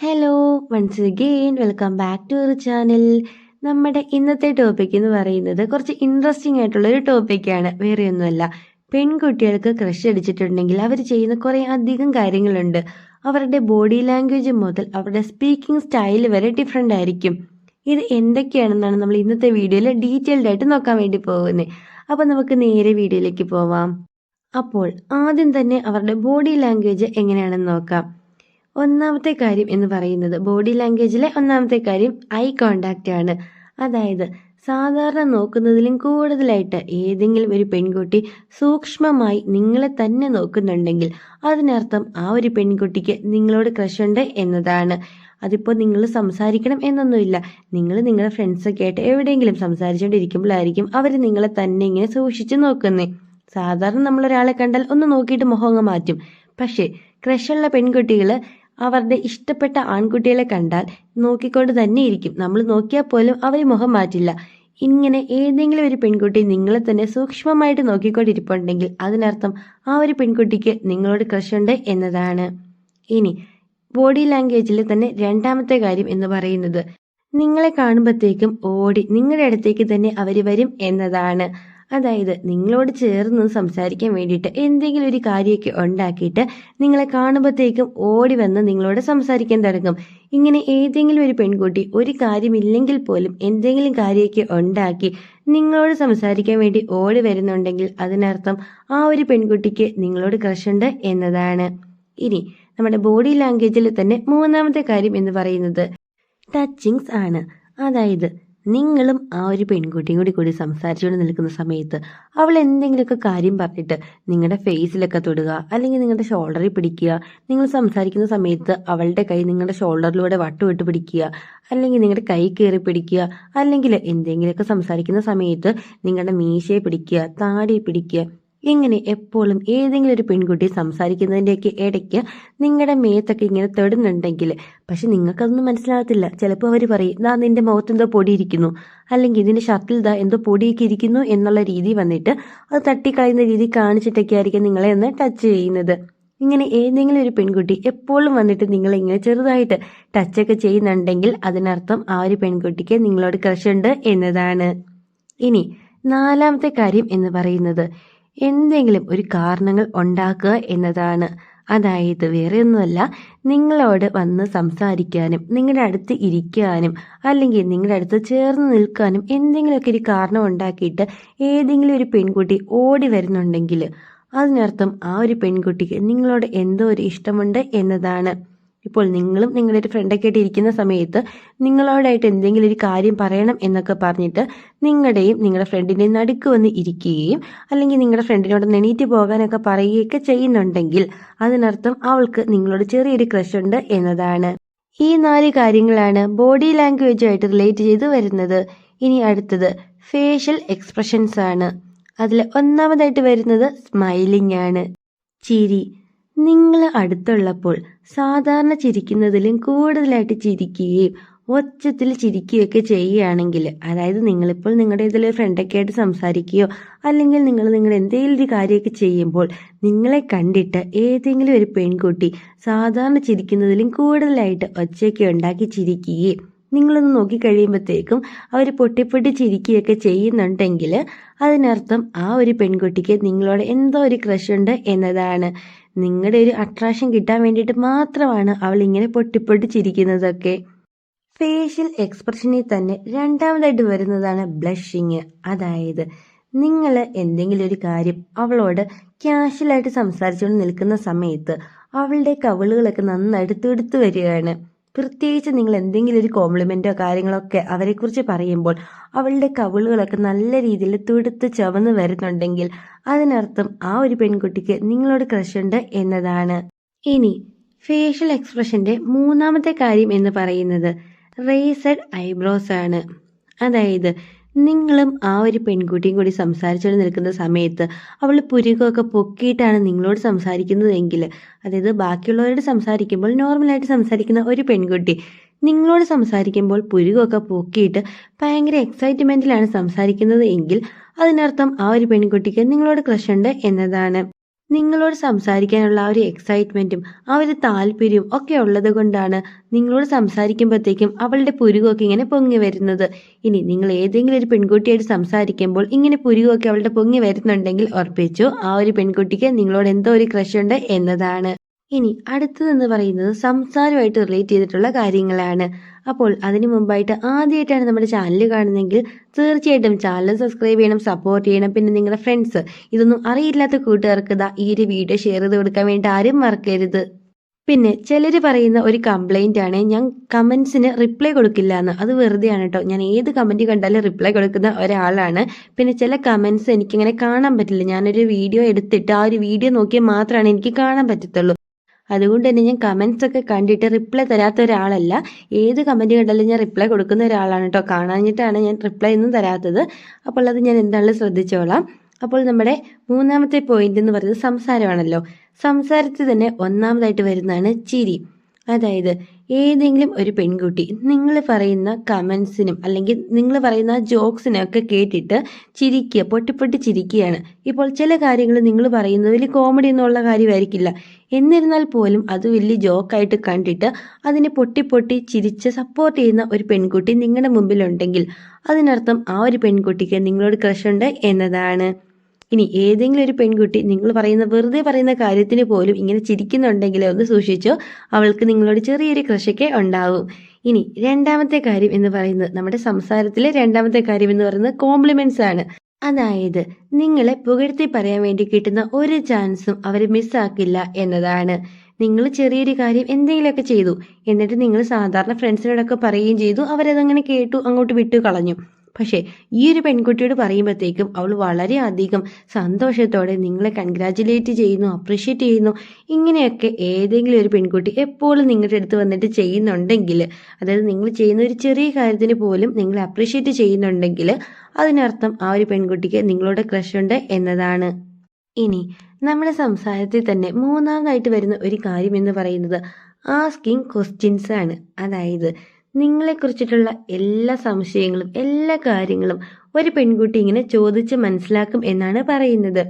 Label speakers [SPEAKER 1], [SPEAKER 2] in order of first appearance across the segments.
[SPEAKER 1] Hello once again welcome back to our channel. നമ്മുടെ ഇന്നത്തെ topic എന്ന് പറയുന്നത് കുറച്ച് ഇൻട്രസ്റ്റിംഗ് ആയിട്ടുള്ള ഒരു ടോപ്പിക്കാണ്. വേറെയൊന്നുമല്ല, പെൺകുട്ടികൾക്ക് ക്രഷ് അടിച്ചിട്ടുണ്ടെങ്കിൽ അവർ ചെയ്യുന്ന കുറേ അധികം കാര്യങ്ങളുണ്ട്. അവരുടെ ബോഡി ലാംഗ്വേജ് മുതൽ അവരുടെ സ്പീക്കിംഗ് സ്റ്റൈൽ വരെ ഡിഫറെൻ്റ് ആയിരിക്കും. ഇത് എന്തൊക്കെയാണെന്നാണ് നമ്മൾ ഇന്നത്തെ വീഡിയോയിൽ ഡീറ്റെയിൽഡ് ആയിട്ട് നോക്കാൻ വേണ്ടി പോകുന്നത്. അപ്പോൾ നമുക്ക് നേരെ വീഡിയോയിലേക്ക് പോവാം. അപ്പോൾ ആദ്യം തന്നെ അവരുടെ ബോഡി ലാംഗ്വേജ് എങ്ങനെയാണെന്ന് നോക്കാം. ഒന്നാമത്തെ കാര്യം എന്ന് പറയുന്നത്, ബോഡി ലാംഗ്വേജിലെ ഒന്നാമത്തെ കാര്യം ഐ കോണ്ടാക്റ്റ് ആണ്. അതായത് സാധാരണ നോക്കുന്നതിലും കൂടുതലായിട്ട് ഏതെങ്കിലും ഒരു പെൺകുട്ടി സൂക്ഷ്മമായി നിങ്ങളെ തന്നെ നോക്കുന്നുണ്ടെങ്കിൽ അതിനർത്ഥം ആ ഒരു പെൺകുട്ടിക്ക് നിങ്ങളോട് ക്രഷ് ഉണ്ട് എന്നതാണ്. അതിപ്പോൾ നിങ്ങൾ സംസാരിക്കണം എന്നൊന്നുമില്ല. നിങ്ങളുടെ ഫ്രണ്ട്സൊക്കെ ആയിട്ട് എവിടെയെങ്കിലും സംസാരിച്ചുകൊണ്ടിരിക്കുമ്പോഴായിരിക്കും അവർ നിങ്ങളെ തന്നെ ഇങ്ങനെ സൂക്ഷിച്ച് നോക്കുന്നത്. സാധാരണ നമ്മളൊരാളെ കണ്ടാൽ ഒന്ന് നോക്കിയിട്ട് മുഖം മാറ്റും. പക്ഷേ ക്രഷുള്ള പെൺകുട്ടികൾ അവരുടെ ഇഷ്ടപ്പെട്ട ആൺകുട്ടികളെ കണ്ടാൽ നോക്കിക്കൊണ്ട് തന്നെ ഇരിക്കും. നമ്മൾ നോക്കിയാൽ പോലും അവർ മുഖം മാറ്റില്ല. ഇങ്ങനെ ഏതെങ്കിലും ഒരു പെൺകുട്ടി നിങ്ങളെ തന്നെ സൂക്ഷ്മമായിട്ട് നോക്കിക്കൊണ്ടിരിപ്പുണ്ടെങ്കിൽ അതിനർത്ഥം ആ ഒരു പെൺകുട്ടിക്ക് നിങ്ങളോട് ക്രഷ് ഉണ്ട് എന്നതാണ്. ഇനി ബോഡി ലാംഗ്വേജിൽ തന്നെ രണ്ടാമത്തെ കാര്യം എന്ന് പറയുന്നത്, നിങ്ങളെ കാണുമ്പോഴത്തേക്കും ഓടി നിങ്ങളുടെ അടുത്തേക്ക് തന്നെ അവർ വരും എന്നതാണ്. അതായത് നിങ്ങളോട് ചേർന്ന് സംസാരിക്കാൻ വേണ്ടിയിട്ട് എന്തെങ്കിലും ഒരു കാര്യമൊക്കെ ഉണ്ടാക്കിയിട്ട് നിങ്ങളെ കാണുമ്പോഴത്തേക്കും ഓടി വന്ന് നിങ്ങളോട് സംസാരിക്കാൻ തുടങ്ങും. ഇങ്ങനെ ഏതെങ്കിലും ഒരു പെൺകുട്ടി ഒരു കാര്യമില്ലെങ്കിൽ പോലും എന്തെങ്കിലും കാര്യമൊക്കെ ഉണ്ടാക്കി നിങ്ങളോട് സംസാരിക്കാൻ വേണ്ടി ഓടി വരുന്നുണ്ടെങ്കിൽ അതിനർത്ഥം ആ ഒരു പെൺകുട്ടിക്ക് നിങ്ങളോട് ക്രഷ് ഉണ്ട് എന്നതാണ്. ഇനി നമ്മുടെ ബോഡി ലാംഗ്വേജിൽ തന്നെ മൂന്നാമത്തെ കാര്യം എന്ന് പറയുന്നത് ടച്ചിങ്സ് ആണ്. അതായത് നിങ്ങളും ആ ഒരു പെൺകുട്ടിയും കൂടി സംസാരിച്ചുകൊണ്ട് നിൽക്കുന്ന സമയത്ത് അവൾ എന്തെങ്കിലുമൊക്കെ കാര്യം പറഞ്ഞിട്ട് നിങ്ങളുടെ ഫേസിലൊക്കെ തൊടുക, അല്ലെങ്കിൽ നിങ്ങളുടെ ഷോൾഡറിൽ പിടിക്കുക. നിങ്ങൾ സംസാരിക്കുന്ന സമയത്ത് അവളുടെ കൈ നിങ്ങളുടെ ഷോൾഡറിലൂടെ വട്ടുവിട്ട് പിടിക്കുക, അല്ലെങ്കിൽ നിങ്ങളുടെ കൈ കയറി പിടിക്കുക, അല്ലെങ്കിൽ എന്തെങ്കിലുമൊക്കെ സംസാരിക്കുന്ന സമയത്ത് നിങ്ങളുടെ മീശയെ പിടിക്കുക, താടി പിടിക്കുക. ഇങ്ങനെ എപ്പോഴും ഏതെങ്കിലും ഒരു പെൺകുട്ടി സംസാരിക്കുന്നതിൻ്റെയൊക്കെ ഇടയ്ക്ക് നിങ്ങളുടെ മേത്തൊക്കെ ഇങ്ങനെ തൊടുന്നുണ്ടെങ്കിൽ, പക്ഷെ നിങ്ങൾക്കതൊന്നും മനസ്സിലാകത്തില്ല. ചിലപ്പോൾ അവർ പറയും, ദാ നിന്റെ മുഖത്തെന്തോ പൊടിയിരിക്കുന്നു, അല്ലെങ്കിൽ ഇതിൻ്റെ ഷർട്ടിൽ ദാ എന്തോ പൊടിയൊക്കെ ഇരിക്കുന്നു എന്നുള്ള രീതി വന്നിട്ട് അത് തട്ടിക്കളയുന്ന രീതി കാണിച്ചിട്ടൊക്കെ ആയിരിക്കും നിങ്ങളെ ഒന്ന് ടച്ച് ചെയ്യുന്നത്. ഇങ്ങനെ ഏതെങ്കിലും ഒരു പെൺകുട്ടി എപ്പോഴും വന്നിട്ട് നിങ്ങളിങ്ങനെ ചെറുതായിട്ട് ടച്ചൊക്കെ ചെയ്യുന്നുണ്ടെങ്കിൽ അതിനർത്ഥം ആ ഒരു പെൺകുട്ടിക്ക് നിങ്ങളോട് ക്രഷ് ഉണ്ട് എന്നതാണ്. ഇനി നാലാമത്തെ കാര്യം എന്ന് പറയുന്നത് എന്തെങ്കിലും ഒരു കാരണങ്ങൾ ഉണ്ടാക്കുക എന്നതാണ്. അതായത് വേറെയൊന്നുമല്ല, നിങ്ങളോട് വന്ന് സംസാരിക്കാനും നിങ്ങളുടെ അടുത്ത് ഇരിക്കാനും അല്ലെങ്കിൽ നിങ്ങളുടെ അടുത്ത് ചേർന്ന് നിൽക്കാനും എന്തെങ്കിലുമൊക്കെ ഒരു കാരണം ഉണ്ടാക്കിയിട്ട് ഏതെങ്കിലും ഒരു പെൺകുട്ടി ഓടി വരുന്നുണ്ടെങ്കിൽ അതിനർത്ഥം ആ ഒരു പെൺകുട്ടിക്ക് നിങ്ങളോട് എന്തോ ഒരു ഇഷ്ടമുണ്ട് എന്നതാണ്. ഇപ്പോൾ നിങ്ങളും നിങ്ങളുടെ ഒരു ഫ്രണ്ടൊക്കെ ആയിട്ട് ഇരിക്കുന്ന സമയത്ത് നിങ്ങളോടായിട്ട് എന്തെങ്കിലും ഒരു കാര്യം പറയണം എന്നൊക്കെ പറഞ്ഞിട്ട് നിങ്ങളുടെ ഫ്രണ്ടിൻ്റെ നടുക്ക് വന്ന് ഇരിക്കുകയും അല്ലെങ്കിൽ നിങ്ങളുടെ ഫ്രണ്ടിനോട് എണീറ്റ് പോകാനൊക്കെ പറയുകയൊക്കെ ചെയ്യുന്നുണ്ടെങ്കിൽ അതിനർത്ഥം അവൾക്ക് നിങ്ങളോട് ചെറിയൊരു ക്രഷ് ഉണ്ട് എന്നതാണ്. ഈ 4 കാര്യങ്ങളാണ് ബോഡി ലാംഗ്വേജുമായിട്ട് റിലേറ്റ് ചെയ്ത് വരുന്നത്. ഇനി അടുത്തത് ഫേഷ്യൽ എക്സ്പ്രഷൻസ് ആണ്. അതിൽ ഒന്നാമതായിട്ട് വരുന്നത് സ്മൈലിംഗ് ആണ്, ചിരി. നിങ്ങൾ അടുത്തുള്ളപ്പോൾ സാധാരണ ചിരിക്കുന്നതിലും കൂടുതലായിട്ട് ചിരിക്കുകയും ഒച്ചത്തിൽ ചിരിക്കുകയൊക്കെ ചെയ്യുകയാണെങ്കിൽ, അതായത് നിങ്ങളിപ്പോൾ നിങ്ങളുടെ ഇതിലൊരു ഫ്രണ്ടൊക്കെ ആയിട്ട് സംസാരിക്കുകയോ അല്ലെങ്കിൽ നിങ്ങളുടെ എന്തെങ്കിലും ഒരു കാര്യമൊക്കെ ചെയ്യുമ്പോൾ നിങ്ങളെ കണ്ടിട്ട് ഏതെങ്കിലും ഒരു പെൺകുട്ടി സാധാരണ ചിരിക്കുന്നതിലും കൂടുതലായിട്ട് ഒച്ചയൊക്കെ ഉണ്ടാക്കി ചിരിക്കുകയും നിങ്ങളൊന്ന് നോക്കിക്കഴിയുമ്പോഴത്തേക്കും അവർ പൊട്ടിപ്പൊട്ടി ചിരിക്കുകയൊക്കെ ചെയ്യുന്നുണ്ടെങ്കിൽ അതിനർത്ഥം ആ ഒരു പെൺകുട്ടിക്ക് നിങ്ങളോട് എന്തോ ഒരു ക്രഷ് ഉണ്ട് എന്നതാണ്. നിങ്ങളുടെ ഒരു അട്രാക്ഷൻ കിട്ടാൻ വേണ്ടിയിട്ട് മാത്രമാണ് അവൾ ഇങ്ങനെ പൊട്ടിപ്പൊട്ടി ചിരിക്കുന്നതൊക്കെ. ഫേഷ്യൽ എക്സ്പ്രഷനിൽ തന്നെ രണ്ടാമതായിട്ട് വരുന്നതാണ് ബ്ലഷിങ്. അതായത് നിങ്ങൾ എന്തെങ്കിലും ഒരു കാര്യം അവളോട് ക്യാഷ്വലായിട്ട് സംസാരിച്ചുകൊണ്ട് നിൽക്കുന്ന സമയത്ത് അവളുടെ കവിളുകളൊക്കെ നന്നായിട്ട് തുടുത്തു വരികയാണ്. പ്രത്യേകിച്ച് നിങ്ങൾ എന്തെങ്കിലും ഒരു കോംപ്ലിമെൻറ്റോ കാര്യങ്ങളൊക്കെ അവരെക്കുറിച്ച് പറയുമ്പോൾ അവളുടെ കവിളുകളൊക്കെ നല്ല രീതിയിൽ തുടുത്ത് ചുവന്ന് വരുന്നുണ്ടെങ്കിൽ അതിനർത്ഥം ആ ഒരു പെൺകുട്ടിക്ക് നിങ്ങളോട് ക്രഷ് ഉണ്ട് എന്നതാണ്. ഇനി ഫേഷ്യൽ എക്സ്പ്രഷൻ്റെ മൂന്നാമത്തെ കാര്യം എന്ന് പറയുന്നത് റേസഡ് ഐബ്രോസ് ആണ്. അതായത് നിങ്ങളും ആ ഒരു പെൺകുട്ടിയും കൂടി സംസാരിച്ചുകൊണ്ട് നിൽക്കുന്ന സമയത്ത് അവൾ പുരുകമൊക്കെ പൊക്കിയിട്ടാണ് നിങ്ങളോട് സംസാരിക്കുന്നതെങ്കിൽ, അതായത് ബാക്കിയുള്ളവരോട് സംസാരിക്കുമ്പോൾ നോർമലായിട്ട് സംസാരിക്കുന്ന ഒരു പെൺകുട്ടി നിങ്ങളോട് സംസാരിക്കുമ്പോൾ പുരുകമൊക്കെ പൊക്കിയിട്ട് ഭയങ്കര എക്സൈറ്റ്മെൻറ്റിലാണ് സംസാരിക്കുന്നത് എങ്കിൽ അതിനർത്ഥം ആ ഒരു പെൺകുട്ടിക്ക് നിങ്ങളോട് ക്രഷ് ഉണ്ട് എന്നതാണ്. നിങ്ങളോട് സംസാരിക്കാനുള്ള ആ ഒരു എക്സൈറ്റ്മെന്റും ആ ഒരു താല്പര്യവും ഒക്കെ ഉള്ളത് കൊണ്ടാണ് നിങ്ങളോട് സംസാരിക്കുമ്പോഴത്തേക്കും അവളുടെ പുരുകമൊക്കെ ഇങ്ങനെ പൊങ്ങി വരുന്നത്. ഇനി നിങ്ങൾ ഏതെങ്കിലും ഒരു പെൺകുട്ടിയായിട്ട് സംസാരിക്കുമ്പോൾ ഇങ്ങനെ പുരുകമൊക്കെ അവളുടെ പൊങ്ങി വരുന്നുണ്ടെങ്കിൽ ഉറപ്പിച്ചു ആ ഒരു പെൺകുട്ടിക്ക് നിങ്ങളോട് എന്തോ ഒരു ക്രഷ് ഉണ്ട് എന്നതാണ്. ഇനി അടുത്തതെന്ന് പറയുന്നത് സംസാരമായിട്ട് റിലേറ്റ് ചെയ്തിട്ടുള്ള കാര്യങ്ങളാണ്. അപ്പോൾ അതിനു മുമ്പായിട്ട് ആദ്യമായിട്ടാണ് നമ്മുടെ ചാനൽ കാണുന്നതെങ്കിൽ തീർച്ചയായിട്ടും ചാനൽ സബ്സ്ക്രൈബ് ചെയ്യണം, സപ്പോർട്ട് ചെയ്യണം. പിന്നെ നിങ്ങളുടെ ഫ്രണ്ട്സ്, ഇതൊന്നും അറിയില്ലാത്ത കൂട്ടുകാർക്ക് ഈ ഒരു വീഡിയോ ഷെയർ ചെയ്ത് കൊടുക്കാൻ വേണ്ടി ആരും മറക്കരുത്. പിന്നെ ചിലർ പറയുന്ന ഒരു കംപ്ലൈൻ്റ് ആണ്, ഞാൻ കമൻസിന് റിപ്ലൈ കൊടുക്കില്ല എന്ന്. അത് വെറുതെയാണ് കേട്ടോ. ഞാൻ ഏത് കമൻറ്റ് കണ്ടാലും റിപ്ലൈ കൊടുക്കുന്ന ഒരാളാണ്. പിന്നെ ചില കമൻസ് എനിക്കിങ്ങനെ കാണാൻ പറ്റില്ല. ഞാനൊരു വീഡിയോ എടുത്തിട്ട് ആ ഒരു വീഡിയോ നോക്കിയാൽ മാത്രമാണ് എനിക്ക് കാണാൻ പറ്റത്തുള്ളൂ. അതുകൊണ്ട് തന്നെ ഞാൻ കമൻസ് ഒക്കെ കണ്ടിട്ട് റിപ്ലൈ തരാത്ത ഒരാളല്ല. ഏത് കമൻറ്റ് കണ്ടാലും ഞാൻ റിപ്ലൈ കൊടുക്കുന്ന ഒരാളാണ് കേട്ടോ. കാണാഞ്ഞിട്ടാണ് ഞാൻ റിപ്ലൈ ഒന്നും തരാത്തത്. അപ്പോൾ അത് ഞാൻ എന്താണെങ്കിലും ശ്രദ്ധിച്ചോളാം. അപ്പോൾ നമ്മുടെ മൂന്നാമത്തെ പോയിന്റ് എന്ന് പറയുന്നത് സംസാരമാണല്ലോ. സംസാരത്തിൽ തന്നെ ഒന്നാമതായിട്ട് വരുന്നതാണ് ചിരി. അതായത് ഏതെങ്കിലും ഒരു പെൺകുട്ടി നിങ്ങൾ പറയുന്ന കമൻസിനും അല്ലെങ്കിൽ നിങ്ങൾ പറയുന്ന ജോക്സിനും ഒക്കെ കേട്ടിട്ട് ചിരിക്കുക, പൊട്ടിപ്പൊട്ടി ചിരിക്കുകയാണ്. ഇപ്പോൾ ചില കാര്യങ്ങൾ നിങ്ങൾ പറയുന്നത് വലിയ കോമഡി എന്നുള്ള കാര്യമായിരിക്കില്ല, എന്നിരുന്നാൽ പോലും അത് വലിയ ജോക്കായിട്ട് കണ്ടിട്ട് അതിനെ പൊട്ടിപ്പൊട്ടി ചിരിച്ച് സപ്പോർട്ട് ചെയ്യുന്ന ഒരു പെൺകുട്ടി നിങ്ങളുടെ മുമ്പിലുണ്ടെങ്കിൽ അതിനർത്ഥം ആ ഒരു പെൺകുട്ടിക്ക് നിങ്ങളോട് ക്രഷ് ഉണ്ട് എന്നതാണ്. ഇനി ഏതെങ്കിലും ഒരു പെൺകുട്ടി നിങ്ങൾ വെറുതെ പറയുന്ന കാര്യത്തിന് പോലും ഇങ്ങനെ ചിരിക്കുന്നുണ്ടെങ്കിൽ ഒന്ന് സൂക്ഷിച്ചോ, അവൾക്ക് നിങ്ങളോട് ചെറിയൊരു ക്രഷൊക്കെ ഉണ്ടാവും. ഇനി രണ്ടാമത്തെ കാര്യം എന്ന് പറയുന്നത്, നമ്മുടെ സംസാരത്തിലെ രണ്ടാമത്തെ കാര്യം എന്ന് പറയുന്നത് കോംപ്ലിമെന്റ്സ് ആണ്. അതായത് നിങ്ങളെ പുകഴ്ത്തി പറയാൻ വേണ്ടി കിട്ടുന്ന ഒരു ചാൻസും അവർ മിസ്സാക്കില്ല എന്നതാണ്. നിങ്ങൾ ചെറിയൊരു കാര്യം എന്തെങ്കിലുമൊക്കെ ചെയ്തു, എന്നിട്ട് നിങ്ങൾ സാധാരണ ഫ്രണ്ട്സിനോടൊക്കെ പറയുകയും ചെയ്തു, അവരതങ്ങനെ കേട്ടു അങ്ങോട്ട് വിട്ടു കളഞ്ഞു. പക്ഷേ ഈ ഒരു പെൺകുട്ടിയോട് പറയുമ്പോഴത്തേക്കും അവൾ വളരെയധികം സന്തോഷത്തോടെ നിങ്ങളെ കൺഗ്രാജുലേറ്റ് ചെയ്യുന്നു, അപ്രീഷിയേറ്റ് ചെയ്യുന്നു. ഇങ്ങനെയൊക്കെ ഏതെങ്കിലും ഒരു പെൺകുട്ടി എപ്പോഴും നിങ്ങളുടെ അടുത്ത് വന്നിട്ട് ചെയ്യുന്നുണ്ടെങ്കിൽ, അതായത് നിങ്ങൾ ചെയ്യുന്ന ഒരു ചെറിയ കാര്യത്തിന് പോലും നിങ്ങളെ അപ്രീഷിയേറ്റ് ചെയ്യുന്നുണ്ടെങ്കിൽ അതിനർത്ഥം ആ ഒരു പെൺകുട്ടിക്ക് നിങ്ങളോട് ക്രഷ് ഉണ്ട് എന്നതാണ്. ഇനി നമ്മുടെ സംസാരത്തിൽ തന്നെ മൂന്നാമതായിട്ട് വരുന്ന ഒരു കാര്യം എന്ന് പറയുന്നത് ആസ്കിങ് ക്വസ്റ്റ്യൻസ് ആണ്. അതായത് നിങ്ങളെക്കുറിച്ചിട്ടുള്ള എല്ലാ സംശയങ്ങളും എല്ലാ കാര്യങ്ങളും ഒരു പെൺകുട്ടി ഇങ്ങനെ ചോദിച്ച് മനസ്സിലാക്കും എന്നാണ് പറയുന്നത്.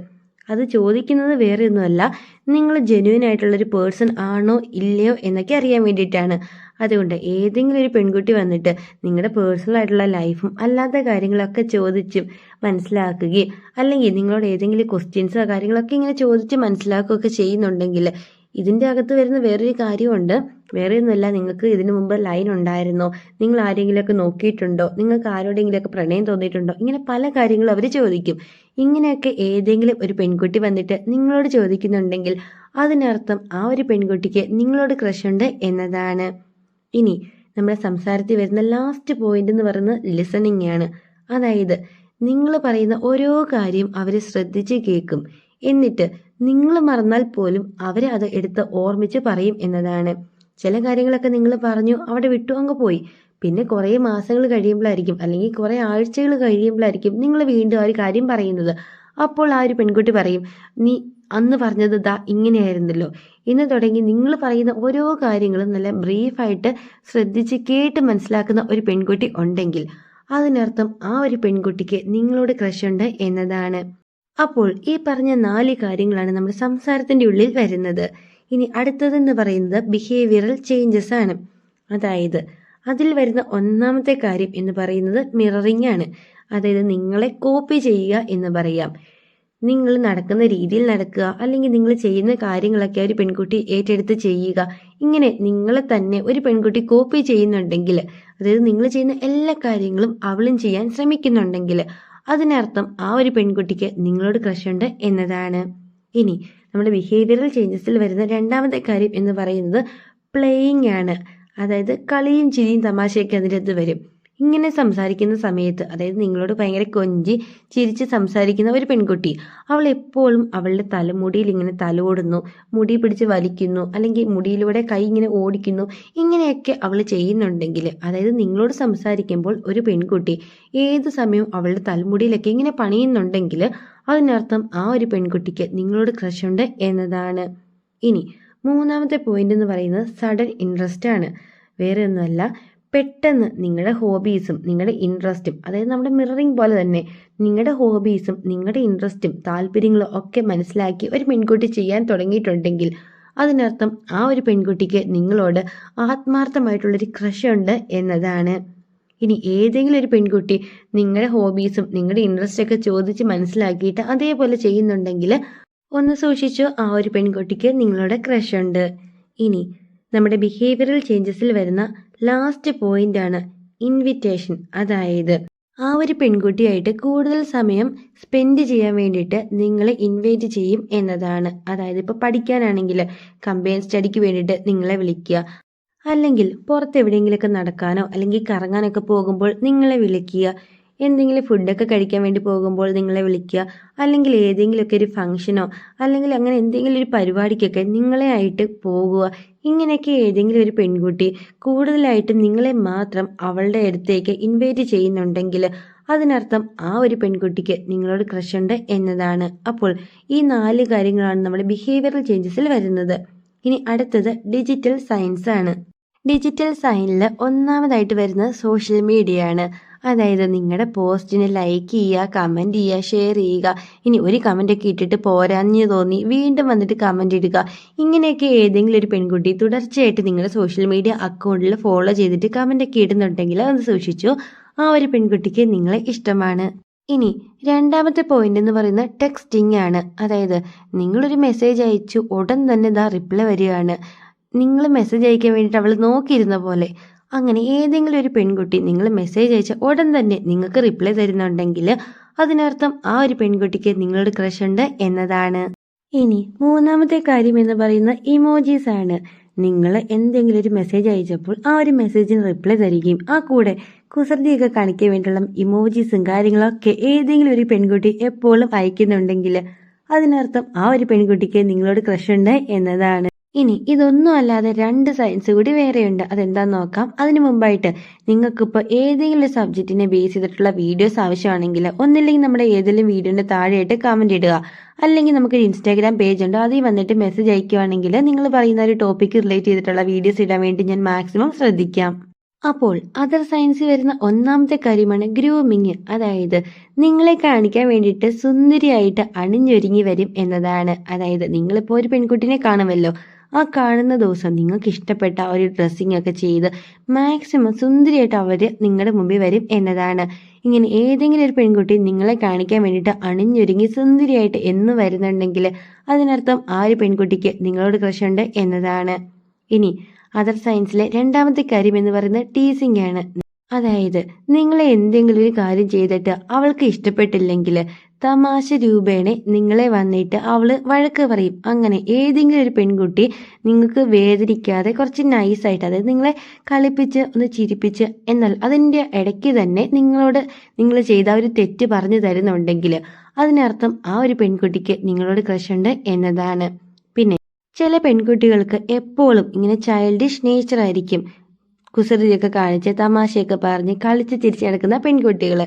[SPEAKER 1] അത് ചോദിക്കുന്നത് വേറെ ഒന്നുമല്ല, നിങ്ങൾ ജെന്യുവൻ ആയിട്ടുള്ളൊരു പേഴ്സൺ ആണോ ഇല്ലയോ എന്നൊക്കെ അറിയാൻ വേണ്ടിയിട്ടാണ്. അതുകൊണ്ട് ഏതെങ്കിലും ഒരു പെൺകുട്ടി വന്നിട്ട് നിങ്ങളുടെ പേഴ്സണൽ ആയിട്ടുള്ള ലൈഫും അല്ലാത്ത കാര്യങ്ങളൊക്കെ ചോദിച്ചും മനസ്സിലാക്കുകയും അല്ലെങ്കിൽ നിങ്ങളോട് ഏതെങ്കിലും ക്വസ്റ്റ്യൻസോ കാര്യങ്ങളൊക്കെ ഇങ്ങനെ ചോദിച്ച് മനസ്സിലാക്കുകയൊക്കെ ചെയ്യുന്നുണ്ടെങ്കിൽ ഇതിൻ്റെ അകത്ത് വരുന്ന വേറൊരു കാര്യമുണ്ട്. വേറെ ഒന്നുമല്ല, നിങ്ങൾക്ക് ഇതിനു മുമ്പ് ലൈൻ ഉണ്ടായിരുന്നോ, നിങ്ങൾ ആരെങ്കിലുമൊക്കെ നോക്കിയിട്ടുണ്ടോ, നിങ്ങൾക്ക് ആരോടെങ്കിലുമൊക്കെ പ്രണയം തോന്നിയിട്ടുണ്ടോ, ഇങ്ങനെ പല കാര്യങ്ങളും അവർ ചോദിക്കും. ഇങ്ങനെയൊക്കെ ഏതെങ്കിലും ഒരു പെൺകുട്ടി വന്നിട്ട് നിങ്ങളോട് ചോദിക്കുന്നുണ്ടെങ്കിൽ അതിനർത്ഥം ആ ഒരു പെൺകുട്ടിക്ക് നിങ്ങളോട് ക്രഷ് ഉണ്ട് എന്നതാണ്. ഇനി നമ്മുടെ സംസാരത്തിൽ വരുന്ന ലാസ്റ്റ് പോയിന്റ് എന്ന് പറയുന്നത് ലിസണിങ് ആണ്. അതായത് നിങ്ങൾ പറയുന്ന ഓരോ കാര്യം അവർ ശ്രദ്ധിച്ച് കേൾക്കും, എന്നിട്ട് നിങ്ങൾ മറന്നാൽ പോലും അവരെ അത് എടുത്ത് ഓർമ്മിച്ച് പറയും എന്നതാണ്. ചില കാര്യങ്ങളൊക്കെ നിങ്ങൾ പറഞ്ഞു അവിടെ വിട്ടു അങ്ങ് പോയി, പിന്നെ കുറേ മാസങ്ങൾ കഴിയുമ്പോഴായിരിക്കും അല്ലെങ്കിൽ കുറേ ആഴ്ചകൾ കഴിയുമ്പോഴായിരിക്കും നിങ്ങൾ വീണ്ടും ആ ഒരു കാര്യം പറയുന്നത്. അപ്പോൾ ആ ഒരു പെൺകുട്ടി പറയും, നീ അന്ന് പറഞ്ഞത് ഇങ്ങനെയായിരുന്നല്ലോ. ഇന്ന് തുടങ്ങി നിങ്ങൾ പറയുന്ന ഓരോ കാര്യങ്ങളും നല്ല ബ്രീഫായിട്ട് ശ്രദ്ധിച്ച് കേട്ട് മനസ്സിലാക്കുന്ന ഒരു പെൺകുട്ടി ഉണ്ടെങ്കിൽ അതിനർത്ഥം ആ ഒരു പെൺകുട്ടിക്ക് നിങ്ങളോട് ക്രഷ് ഉണ്ട് എന്നതാണ്. അപ്പോൾ ഈ പറഞ്ഞ 4 കാര്യങ്ങളാണ് നമ്മുടെ സംസാരത്തിൻ്റെ ഉള്ളിൽ വരുന്നത്. ഇനി അടുത്തതെന്ന് പറയുന്നത് ബിഹേവിയറൽ ചേഞ്ചസ് ആണ്. അതായത് അതിൽ വരുന്ന ഒന്നാമത്തെ കാര്യം എന്ന് പറയുന്നത് മിററിംഗ് ആണ്. അതായത് നിങ്ങളെ കോപ്പി ചെയ്യുക എന്ന് പറയാം. നിങ്ങൾ നടക്കുന്ന രീതിയിൽ നടക്കുക, അല്ലെങ്കിൽ നിങ്ങൾ ചെയ്യുന്ന കാര്യങ്ങളൊക്കെ ഒരു പെൺകുട്ടി ഏറ്റെടുത്ത് ചെയ്യുക. ഇങ്ങനെ നിങ്ങളെ തന്നെ ഒരു പെൺകുട്ടി കോപ്പി ചെയ്യുന്നുണ്ടെങ്കിൽ, അതായത് നിങ്ങൾ ചെയ്യുന്ന എല്ലാ കാര്യങ്ങളും അവളും ചെയ്യാൻ ശ്രമിക്കുന്നുണ്ടെങ്കിൽ അതിനർത്ഥം ആ ഒരു പെൺകുട്ടിക്ക് നിങ്ങളോട് ക്രഷ് ഉണ്ട് എന്നതാണ്. ഇനി നമ്മുടെ ബിഹേവിയറൽ ചേഞ്ചസിൽ വരുന്ന രണ്ടാമത്തെ കാര്യം എന്ന് പറയുന്നത് പ്ലേയിങ് ആണ്. അതായത് കളിയും ചിരിയും തമാശയൊക്കെ അതിനകത്ത് വരും. ഇങ്ങനെ സംസാരിക്കുന്ന സമയത്ത്, അതായത് നിങ്ങളോട് ഭയങ്കര കൊഞ്ചി ചിരിച്ച് സംസാരിക്കുന്ന ഒരു പെൺകുട്ടി, അവൾ എപ്പോഴും അവളുടെ തലമുടിയിൽ ഇങ്ങനെ തലോടുന്നു, മുടി പിടിച്ച് വലിക്കുന്നു, അല്ലെങ്കിൽ മുടിയിലൂടെ കൈ ഇങ്ങനെ ഓടിക്കുന്നു. ഇങ്ങനെയൊക്കെ അവൾ ചെയ്യുന്നുണ്ടെങ്കിൽ, അതായത് നിങ്ങളോട് സംസാരിക്കുമ്പോൾ ഒരു പെൺകുട്ടി ഏത് സമയവും അവളുടെ തലമുടിയിലൊക്കെ ഇങ്ങനെ പണിയുന്നുണ്ടെങ്കിൽ അതിനർത്ഥം ആ ഒരു പെൺകുട്ടിക്ക് നിങ്ങളോട് ക്രഷ് ഉണ്ട് എന്നതാണ്. ഇനി മൂന്നാമത്തെ പോയിന്റ് എന്ന് പറയുന്നത് സഡൻ ഇൻട്രസ്റ്റ് ആണ്. വേറെ ഒന്നുമല്ല, പെട്ടെന്ന് നിങ്ങളുടെ ഹോബീസും നിങ്ങളുടെ ഇൻട്രസ്റ്റും, അതായത് നമ്മുടെ മിററിംഗ് പോലെ തന്നെ നിങ്ങളുടെ ഹോബീസും നിങ്ങളുടെ ഇൻട്രസ്റ്റും താല്പര്യങ്ങളും ഒക്കെ മനസ്സിലാക്കി ഒരു പെൺകുട്ടി ചെയ്യാൻ തുടങ്ങിയിട്ടുണ്ടെങ്കിൽ അതിനർത്ഥം ആ ഒരു പെൺകുട്ടിക്ക് നിങ്ങളോട് ആത്മാർത്ഥമായിട്ടുള്ളൊരു ക്രഷ് ഉണ്ട് എന്നതാണ്. ഇനി ഏതെങ്കിലും ഒരു പെൺകുട്ടി നിങ്ങളുടെ ഹോബീസും നിങ്ങളുടെ ഇൻട്രസ്റ്റ് ഒക്കെ ചോദിച്ച് മനസ്സിലാക്കിയിട്ട് അതേപോലെ ചെയ്യുന്നുണ്ടെങ്കിൽ ഒന്ന് സൂക്ഷിച്ചോ, ആ ഒരു പെൺകുട്ടിക്ക് നിങ്ങളുടെ ക്രഷ് ഉണ്ട്. ഇനി നമ്മുടെ ബിഹേവിയറൽ ചേഞ്ചസിൽ വരുന്ന ലാസ്റ്റ് പോയിന്റ് ആണ് ഇൻവിറ്റേഷൻ. അതായത് ആ ഒരു പെൺകുട്ടിയായിട്ട് കൂടുതൽ സമയം സ്പെൻഡ് ചെയ്യാൻ വേണ്ടിയിട്ട് നിങ്ങളെ ഇൻവൈറ്റ് ചെയ്യും എന്നതാണ്. അതായത് ഇപ്പോൾ പഠിക്കാനാണെങ്കിൽ കമ്പൈൻ സ്റ്റഡിക്ക് വേണ്ടിയിട്ട് നിങ്ങളെ വിളിക്കുക, അല്ലെങ്കിൽ പുറത്ത് എവിടെയെങ്കിലുമൊക്കെ നടക്കാനോ അല്ലെങ്കിൽ കറങ്ങാനൊക്കെ പോകുമ്പോൾ നിങ്ങളെ വിളിക്കുക, എന്തെങ്കിലും ഫുഡൊക്കെ കഴിക്കാൻ വേണ്ടി പോകുമ്പോൾ നിങ്ങളെ വിളിക്കുക, അല്ലെങ്കിൽ ഏതെങ്കിലുമൊക്കെ ഒരു ഫംഗ്ഷനോ അല്ലെങ്കിൽ അങ്ങനെ എന്തെങ്കിലും ഒരു പരിപാടിക്കൊക്കെ നിങ്ങളെ ആയിട്ട് പോകുക. ഇങ്ങനെയൊക്കെ ഏതെങ്കിലും ഒരു പെൺകുട്ടി കൂടുതലായിട്ടും നിങ്ങളെ മാത്രം അവളുടെ അടുത്തേക്ക് ഇൻവൈറ്റ് ചെയ്യുന്നുണ്ടെങ്കിൽ അതിനർത്ഥം ആ ഒരു പെൺകുട്ടിക്ക് നിങ്ങളോട് ക്രഷ് ഉണ്ട് എന്നതാണ്. അപ്പോൾ ഈ 4 കാര്യങ്ങളാണ് നമ്മുടെ ബിഹേവിയറൽ ചേഞ്ചസിൽ വരുന്നത്. ഇനി അടുത്തത് ഡിജിറ്റൽ സയൻസ് ആണ്. ഡിജിറ്റൽ സൈനിൽ ഒന്നാമതായിട്ട് വരുന്നത് സോഷ്യൽ മീഡിയ ആണ്. അതായത് നിങ്ങളുടെ പോസ്റ്റിന് ലൈക്ക് ചെയ്യുക, കമൻറ്റ് ചെയ്യുക, ഷെയർ ചെയ്യുക. ഇനി ഒരു കമൻറ്റൊക്കെ ഇട്ടിട്ട് പോരാഞ്ഞു തോന്നി വീണ്ടും വന്നിട്ട് കമൻറ്റ് ഇടുക. ഇങ്ങനെയൊക്കെ ഏതെങ്കിലും ഒരു പെൺകുട്ടി തുടർച്ചയായിട്ട് നിങ്ങളുടെ സോഷ്യൽ മീഡിയ അക്കൗണ്ടിൽ ഫോളോ ചെയ്തിട്ട് കമൻറ്റൊക്കെ ഇടുന്നുണ്ടെങ്കിൽ അത് സൂക്ഷിച്ചു, ആ ഒരു പെൺകുട്ടിക്ക് നിങ്ങളെ ഇഷ്ടമാണ്. ഇനി രണ്ടാമത്തെ പോയിന്റ് എന്ന് പറയുന്നത് ടെക്സ്റ്റിംഗ് ആണ്. അതായത് നിങ്ങളൊരു മെസ്സേജ് അയച്ചു ഉടൻ തന്നെ റിപ്ലൈ വരികയാണ്, നിങ്ങൾ മെസ്സേജ് അയക്കാൻ വേണ്ടിയിട്ട് അവൾ നോക്കിയിരുന്ന പോലെ. അങ്ങനെ ഏതെങ്കിലും ഒരു പെൺകുട്ടി നിങ്ങൾ മെസ്സേജ് അയച്ച ഉടൻ തന്നെ നിങ്ങൾക്ക് റിപ്ലൈ തരുന്നുണ്ടെങ്കിൽ അതിനർത്ഥം ആ ഒരു പെൺകുട്ടിക്ക് നിങ്ങളോട് ക്രഷ് ഉണ്ട് എന്നതാണ്. ഇനി മൂന്നാമത്തെ കാര്യം എന്ന് പറയുന്ന ഇമോജീസ് ആണ്. നിങ്ങൾ എന്തെങ്കിലും ഒരു മെസ്സേജ് അയച്ചപ്പോൾ ആ ഒരു മെസ്സേജിന് റിപ്ലൈ തരികയും ആ കൂടെ കുസൃതിയൊക്കെ കാണിക്കാൻ വേണ്ടിയുള്ള ഇമോജീസും കാര്യങ്ങളൊക്കെ ഏതെങ്കിലും ഒരു പെൺകുട്ടി എപ്പോഴും അയക്കുന്നുണ്ടെങ്കിൽ അതിനർത്ഥം ആ ഒരു പെൺകുട്ടിക്ക് നിങ്ങളോട് ക്രഷ് ഉണ്ട് എന്നതാണ്. ഇനി ഇതൊന്നും അല്ലാതെ 2 സയൻസ് കൂടി വേറെയുണ്ട്. അതെന്താന്ന് നോക്കാം. അതിനു മുമ്പായിട്ട് നിങ്ങൾക്കിപ്പോൾ ഏതെങ്കിലും സബ്ജക്റ്റിനെ ബേസ് ചെയ്തിട്ടുള്ള വീഡിയോസ് ആവശ്യമാണെങ്കിൽ ഒന്നില്ലെങ്കിൽ നമ്മുടെ ഏതെങ്കിലും വീഡിയോന്റെ താഴെയായിട്ട് കമന്റ് ഇടുക, അല്ലെങ്കിൽ നമുക്കൊരു ഇൻസ്റ്റാഗ്രാം പേജ് ഉണ്ട്, അതിൽ വന്നിട്ട് മെസ്സേജ് അയക്കുകയാണെങ്കിൽ നിങ്ങൾ പറയുന്ന ഒരു ടോപ്പിക്ക് റിലേറ്റ് ചെയ്തിട്ടുള്ള വീഡിയോസ് ഇടാൻ വേണ്ടി ഞാൻ മാക്സിമം ശ്രദ്ധിക്കാം. അപ്പോൾ അതർ സയൻസിൽ വരുന്ന ഒന്നാമത്തെ കാര്യമാണ് ഗ്രൂമിങ്. അതായത് നിങ്ങളെ കാണിക്കാൻ വേണ്ടിയിട്ട് സുന്ദരിയായിട്ട് അണിഞ്ഞൊരുങ്ങി വരും എന്നതാണ്. അതായത് നിങ്ങളിപ്പോൾ ഒരു പെൺകുട്ടിനെ കാണുമല്ലോ, ആ കാണുന്ന ദിവസം നിങ്ങൾക്ക് ഇഷ്ടപ്പെട്ട ഒരു ഡ്രസ്സിങ് ഒക്കെ ചെയ്ത് മാക്സിമം സുന്ദരിയായിട്ട് അവർ നിങ്ങളുടെ മുമ്പിൽ വരും എന്നതാണ്. ഇങ്ങനെ ഏതെങ്കിലും ഒരു പെൺകുട്ടി നിങ്ങളെ കാണിക്കാൻ വേണ്ടിയിട്ട് അണിഞ്ഞൊരുങ്ങി സുന്ദരിയായിട്ട് എന്ന് വരുന്നുണ്ടെങ്കിൽ അതിനർത്ഥം ആ ഒരു പെൺകുട്ടിക്ക് നിങ്ങളോട് ക്രഷ് ഉണ്ട് എന്നതാണ്. ഇനി അതർ സയൻസിലെ രണ്ടാമത്തെ കാര്യം എന്ന് പറയുന്നത് ടീസിങ് ആണ്. അതായത് നിങ്ങൾ എന്തെങ്കിലും ഒരു കാര്യം ചെയ്തിട്ട് അവൾക്ക് ഇഷ്ടപ്പെട്ടില്ലെങ്കിൽ തമാശ രൂപേണ നിങ്ങളെ വന്നിട്ട് അവള് വഴക്ക് പറയും. അങ്ങനെ ഏതെങ്കിലും ഒരു പെൺകുട്ടി നിങ്ങൾക്ക് വേദനിക്കാതെ കുറച്ച് നൈസായിട്ട്, അതായത് നിങ്ങളെ കളിപ്പിച്ച് ഒന്ന് ചിരിപ്പിച്ച്, എന്നാൽ അതിൻ്റെ ഇടയ്ക്ക് തന്നെ നിങ്ങളോട് നിങ്ങൾ ചെയ്ത ഒരു തെറ്റ് പറഞ്ഞു തരുന്നുണ്ടെങ്കിൽ അതിനർത്ഥം ആ ഒരു പെൺകുട്ടിക്ക് നിങ്ങളോട് ക്രഷ് ഉണ്ട് എന്നതാണ്. പിന്നെ ചില പെൺകുട്ടികൾക്ക് എപ്പോഴും ഇങ്ങനെ ചൈൽഡിഷ് നേച്ചർ ആയിരിക്കും. കുസൃതിയൊക്കെ കാണിച്ച് തമാശയൊക്കെ പറഞ്ഞ് കളിച്ച് ചിരിച്ച് നടക്കുന്ന പെൺകുട്ടികൾ,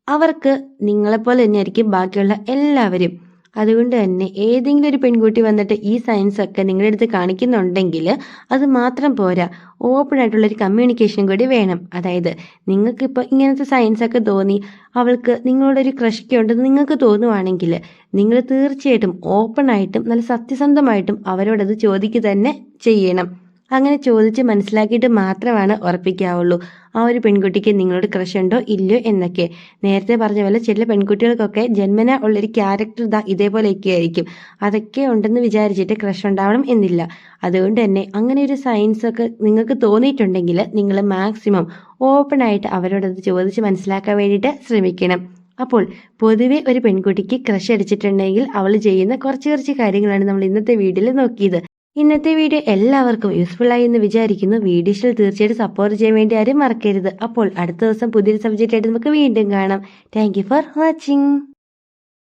[SPEAKER 1] അവർക്ക് നിങ്ങളെപ്പോലെ തന്നെയായിരിക്കും ബാക്കിയുള്ള എല്ലാവരും. അതുകൊണ്ട് തന്നെ ഏതെങ്കിലും ഒരു പെൺകുട്ടി വന്നിട്ട് ഈ സയൻസ് ഒക്കെ നിങ്ങളുടെ അടുത്ത് കാണിക്കുന്നുണ്ടെങ്കിൽ അത് മാത്രം പോരാ, ഓപ്പൺ ആയിട്ടുള്ളൊരു കമ്മ്യൂണിക്കേഷൻ കൂടി വേണം. അതായത് നിങ്ങൾക്കിപ്പോൾ ഇങ്ങനത്തെ സയൻസ് ഒക്കെ തോന്നി അവൾക്ക് നിങ്ങളോടൊരു ക്രഷൊക്കെ ഉണ്ടെന്ന് നിങ്ങൾക്ക് തോന്നുവാണെങ്കിൽ നിങ്ങൾ തീർച്ചയായിട്ടും ഓപ്പൺ ആയിട്ടും നല്ല സത്യസന്ധമായിട്ടും അവരോടത് ചോദിക്കുക തന്നെ ചെയ്യണം. അങ്ങനെ ചോദിച്ച് മനസ്സിലാക്കിയിട്ട് മാത്രമാണ് ഉറപ്പിക്കാവുള്ളൂ ആ ഒരു പെൺകുട്ടിക്ക് നിങ്ങളോട് ക്രഷ് ഉണ്ടോ ഇല്ലയോ എന്നൊക്കെ. നേരത്തെ പറഞ്ഞ പോലെ ചില പെൺകുട്ടികൾക്കൊക്കെ ജന്മന ഉള്ളൊരു ക്യാരക്ടർ ഇതേപോലെയൊക്കെ ആയിരിക്കും. അതൊക്കെ ഉണ്ടെന്ന് വിചാരിച്ചിട്ട് ക്രഷ് ഉണ്ടാവണം എന്നില്ല. അതുകൊണ്ട് തന്നെ അങ്ങനെ ഒരു സയൻസ് ഒക്കെ നിങ്ങൾക്ക് തോന്നിയിട്ടുണ്ടെങ്കിൽ നിങ്ങൾ മാക്സിമം ഓപ്പൺ ആയിട്ട് അവരോടത് ചോദിച്ച് മനസ്സിലാക്കാൻ വേണ്ടിയിട്ട് ശ്രമിക്കണം. അപ്പോൾ പൊതുവെ ഒരു പെൺകുട്ടിക്ക് ക്രഷ് അടിച്ചിട്ടുണ്ടെങ്കിൽ അവൾ ചെയ്യുന്ന കുറച്ച് കാര്യങ്ങളാണ് നമ്മൾ ഇന്നത്തെ വീഡിയോയിൽ നോക്കിയത്. ഇന്നത്തെ വീഡിയോ എല്ലാവർക്കും യൂസ്ഫുൾ ആയി എന്ന് വിചാരിക്കുന്നു. വീഡിയോസിൽ തീർച്ചയായിട്ടും സപ്പോർട്ട് ചെയ്യാൻ വേണ്ടി ആരും മറക്കരുത്. അപ്പോൾ അടുത്ത ദിവസം പുതിയൊരു സബ്ജക്റ്റ് ആയിട്ട് നമുക്ക് വീണ്ടും കാണാം. Thank you for watching.